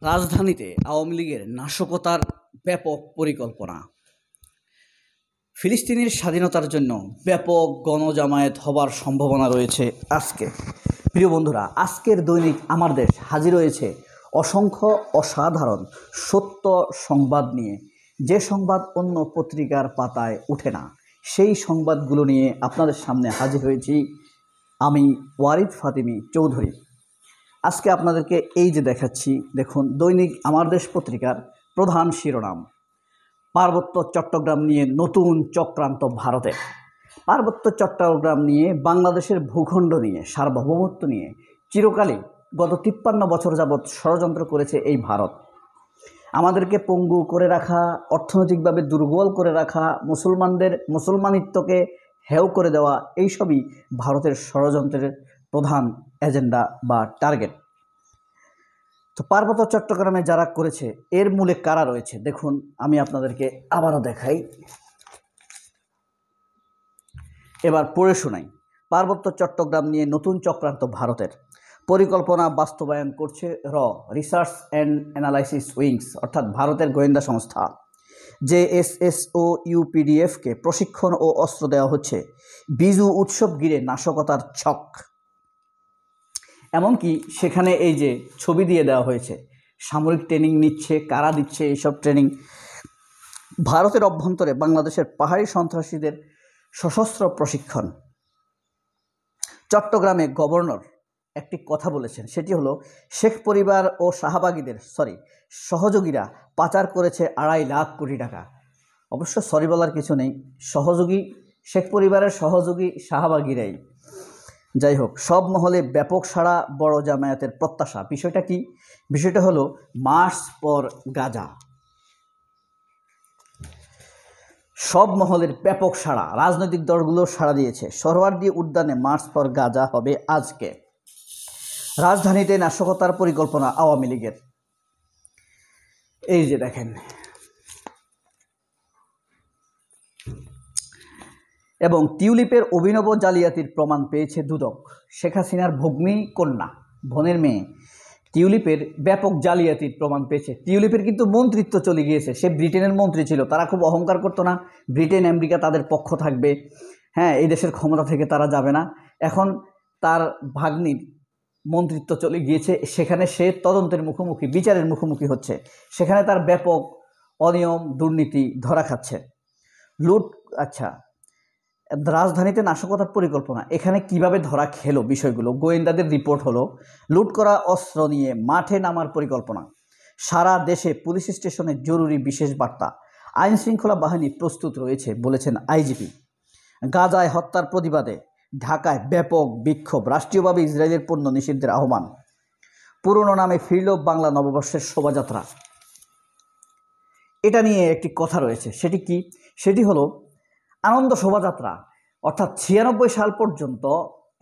রাজধানীতে আওয়ামী লীগের নাশকতার ব্যাপক পরিকল্পনা। ফিলিস্তিনের স্বাধীনতার জন্য ব্যাপক গণজামায়াত হবার সম্ভাবনা রয়েছে আজকে। প্রিয় বন্ধুরা, আজকের দৈনিক আমার দেশ হাজির হয়েছে অসংখ্য অসাধারণ সত্য সংবাদ নিয়ে। যে সংবাদ অন্য পত্রিকার পাতায় ওঠে না, সেই সংবাদগুলো নিয়ে আপনাদের সামনে হাজির হয়েছি আমি ওয়ারিদ ফাতিমি চৌধুরী। আজকে আপনাদেরকে এই যে দেখাচ্ছি, দেখুন দৈনিক আমার দেশ পত্রিকার প্রধান শিরোনাম, পার্বত্য চট্টগ্রাম নিয়ে নতুন চক্রান্ত ভারতের। পার্বত্য চট্টগ্রাম নিয়ে, বাংলাদেশের ভূখণ্ড নিয়ে, সার্বভৌমত্ব নিয়ে চিরকালই গত 53 বছর যাবৎ ষড়যন্ত্র করেছে এই ভারত। আমাদেরকে পঙ্গু করে রাখা, অর্থনৈতিকভাবে দুর্বল করে রাখা, মুসলমানিত্বকে হেয় করে দেওয়া, এইসবই ভারতের ষড়যন্ত্রের প্রধান এজেন্ডা বা টার্গেট। তো পার্বত্য চট্টগ্রামে যারা করেছে, এর মূলে কারা রয়েছে দেখুন, আমি আপনাদেরকে আবারও দেখাই, এবার পড়ে শোনাই। পার্বত্য চট্টগ্রাম নিয়ে নতুন চক্রান্ত ভারতের, পরিকল্পনা বাস্তবায়ন করছে রিসার্চ অ্যান্ড অ্যানালাইসিস উইংস, অর্থাৎ ভারতের গোয়েন্দা সংস্থা। জেএসএসও ইউপিডিএফকে প্রশিক্ষণ ও অস্ত্র দেওয়া হচ্ছে। বিজু উৎসব ঘিরে নাশকতার ছক। এমনকি সেখানে এই যে ছবি দিয়ে দেওয়া হয়েছে, সামরিক ট্রেনিং নিচ্ছে, কারা দিচ্ছে এইসব ট্রেনিং। ভারতের অভ্যন্তরে বাংলাদেশের পাহাড়ি সন্ত্রাসীদের সশস্ত্র প্রশিক্ষণ। চট্টগ্রামে গভর্নর একটি কথা বলেছেন, সেটি হলো শেখ পরিবার ও সহযোগীরা পাচার করেছে 2.5 লাখ কোটি টাকা। অবশ্য সরি বলার কিছু নেই, শেখ পরিবারের সহযোগী শাহবাগীরাই। যাই হোক, সব মহলে ব্যাপক সাড়া, বড় জামায়াতের প্রত্যাশা। বিষয়টা কি? বিষয়টা হলো মার্চ ফর গাজা। সব মহলের ব্যাপক সাড়া, রাজনৈতিক দলগুলো সাড়া দিয়েছে। সোহরাওয়ার্দী উদ্যানে মার্চ ফর গাজা হবে আজকে। রাজধানীতে নাশকতার পরিকল্পনা আওয়ামী লীগের। এই যে দেখেন, এবং টিউলিপের অভিনব জালিয়াতির প্রমাণ পেয়েছে দুদক। শেখ হাসিনার ভগ্নী কন্যা, বোনের মেয়ে টিউলিপের ব্যাপক জালিয়াতির প্রমাণ পেয়েছে। টিউলিপের কিন্তু মন্ত্রিত্ব চলে গিয়েছে, সে ব্রিটেনের মন্ত্রী ছিল। তারা খুব অহংকার করতো না, ব্রিটেন আমেরিকা তাদের পক্ষ থাকবে, হ্যাঁ, এই দেশের ক্ষমতা থেকে তারা যাবে না। এখন তার ভাগ্নির মন্ত্রিত্ব চলে গিয়েছে, সেখানে সে তদন্তের মুখোমুখি, বিচারের মুখোমুখি হচ্ছে। সেখানে তার ব্যাপক অনিয়ম, দুর্নীতি ধরা খাচ্ছে। আচ্ছা, রাজধানীতে নাশকতার পরিকল্পনা, এখানে কিভাবে ধরা খেলো বিষয়গুলো? গোয়েন্দাদের রিপোর্ট হলো লুট করা অস্ত্র নিয়ে মাঠে নামার পরিকল্পনা। সারা দেশে পুলিশ স্টেশনে জরুরি বিশেষ বার্তা। আইন শৃঙ্খলা বাহিনী প্রস্তুত রয়েছে বলেছেন আইজিপি। গাজায় হত্যার প্রতিবাদে ঢাকায় ব্যাপক বিক্ষোভ। রাষ্ট্রীয়ভাবে ইসরায়েলের পণ্য নিষিদ্ধের আহ্বান। পুরনো নামে ফিরল বাংলা নববর্ষের শোভাযাত্রা। এটা নিয়ে একটি কথা রয়েছে, সেটি কি? সেটি হলো আনন্দ শোভাযাত্রা। অর্থাৎ 96 সাল পর্যন্ত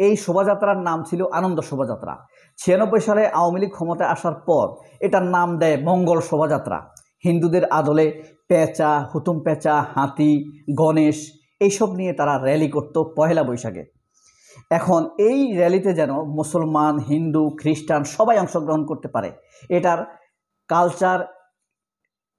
এই শোভাযাত্রার নাম ছিল আনন্দ শোভাযাত্রা। 96 সালে আওয়ামী লীগ ক্ষমতায় আসার পর এটার নাম দেয় মঙ্গল শোভাযাত্রা। হিন্দুদের আদলে পেঁচা, হুতুম পেঁচা, হাতি, গণেশ এইসব নিয়ে তারা র্যালি করত পহেলা বৈশাখে। এখন এই র্যালিতে যেন মুসলমান, হিন্দু, খ্রিস্টান সবাই অংশগ্রহণ করতে পারে। এটার কালচার,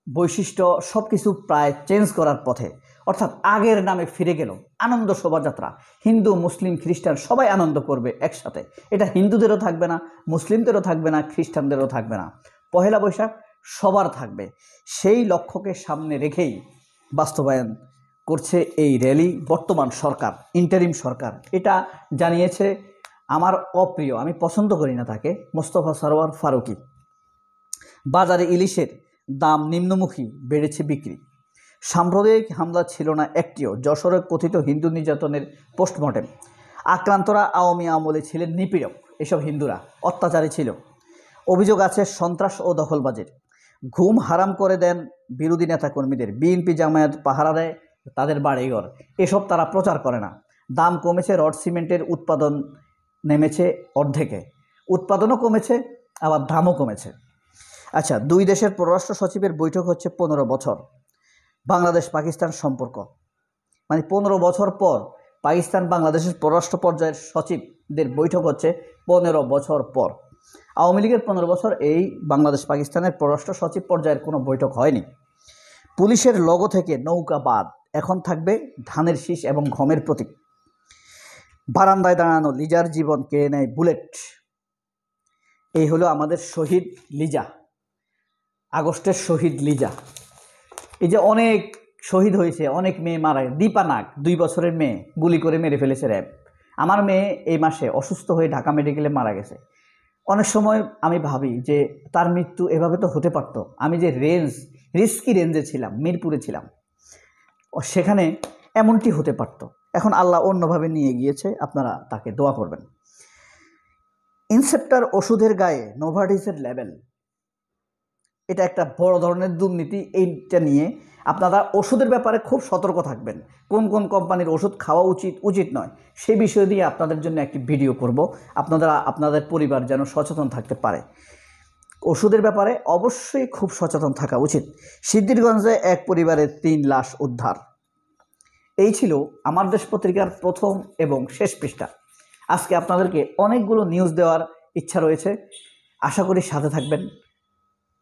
বৈশিষ্ট্য সব কিছু প্রায় চেঞ্জ করার পথে, অর্থাৎ আগের নামে ফিরে গেল আনন্দ শোভাযাত্রা। হিন্দু, মুসলিম, খ্রিস্টান সবাই আনন্দ করবে একসাথে। এটা হিন্দুদেরও থাকবে না, মুসলিমদেরও থাকবে না, খ্রিস্টানদেরও থাকবে না। পহেলা বৈশাখ সবার থাকবে। সেই লক্ষ্যকে সামনে রেখেই বাস্তবায়ন করছে এই র্যালি বর্তমান সরকার, ইন্টারিম সরকার। এটা জানিয়েছে আমার অপ্রিয়, আমি পছন্দ করি না তাকে, মোস্তফা সরওয়ার ফারুকী। বাজারে ইলিশের দাম নিম্নমুখী, বেড়েছে বিক্রি। সাম্প্রদায়িক হামলা ছিল না একটিও। যশোরে কথিত হিন্দু নির্যাতনের পোস্টমর্টেম। আক্রান্তরা আওয়ামী আমলে ছিলেন নিপীড়ক, এসব হিন্দুরা অত্যাচারী ছিল। অভিযোগ আছে সন্ত্রাস ও দখলবাজির। ঘুম হারাম করে দেন বিরোধী নেতাকর্মীদের। বিএনপি জামায়াত পাহারা দেয় তাদের বাড়িঘর, এসব তারা প্রচার করে না। দাম কমেছে, রড সিমেন্টের উৎপাদন নেমেছে অর্ধেকে। উৎপাদনও কমেছে, আবার দামও কমেছে। আচ্ছা, দুই দেশের পররাষ্ট্র সচিবের বৈঠক হচ্ছে 15 বছর। বাংলাদেশ পাকিস্তান সম্পর্ক, মানে 15 বছর পর পাকিস্তান বাংলাদেশের পররাষ্ট্র পর্যায়ের সচিবদের বৈঠক হচ্ছে 15 বছর পর। আওয়ামী লীগের 15 বছর এই বাংলাদেশ পাকিস্তানের পররাষ্ট্র সচিব পর্যায়ের কোনো বৈঠক হয়নি। পুলিশের লোগো থেকে নৌকা বাদ, এখন থাকবে ধানের শীষ এবং গমের প্রতীক। বারান্দায় দাঁড়ানো লিজার জীবন কেড়ে নেয় বুলেট। এই হলো আমাদের শহীদ লিজা, আগস্টের শহীদ লিজা। এই যে অনেক শহীদ হয়েছে, অনেক মেয়ে মারা, দীপা নাগ 2 বছরের মেয়ে গুলি করে মেরে ফেলেছে র্যাব। আমার মেয়ে এই মাসে অসুস্থ হয়ে ঢাকা মেডিকেলে মারা গেছে। অনেক সময় আমি ভাবি যে তার মৃত্যু এভাবে তো হতে পারতো। আমি যে রিস্কি রেঞ্জে ছিলাম, মিরপুরে ছিলাম, সেখানে এমনটি হতে পারতো। এখন আল্লাহ অন্যভাবে নিয়ে গিয়েছে, আপনারা তাকে দোয়া করবেন। ইনসেপ্টার ওষুধের গায়ে নোভার্টিসের লেবেল, এটা একটা বড় ধরনের দুর্নীতি। এইটা নিয়ে আপনারা ওষুধের ব্যাপারে খুব সতর্ক থাকবেন। কোন কোন কোম্পানির ওষুধ খাওয়া উচিত নয়, সেই বিষয় দিয়ে আপনাদের জন্য একটি ভিডিও করব। আপনাদের পরিবার যেন সচেতন থাকতে পারে। ওষুধের ব্যাপারে অবশ্যই খুব সচেতন থাকা উচিত। সিদ্ধিরগঞ্জে এক পরিবারের 3 লাশ উদ্ধার। এই ছিল আমার দেশ পত্রিকার প্রথম এবং শেষ পৃষ্ঠা। আজকে আপনাদেরকে অনেকগুলো নিউজ দেওয়ার ইচ্ছা রয়েছে। আশা করি সাথে থাকবেন।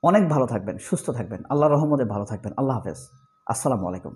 অনেক ভালো থাকবেন, সুস্থ থাকবেন, আল্লাহর রহমতে ভালো থাকবেন। আল্লাহ হাফেজ, আসসালামু আলাইকুম।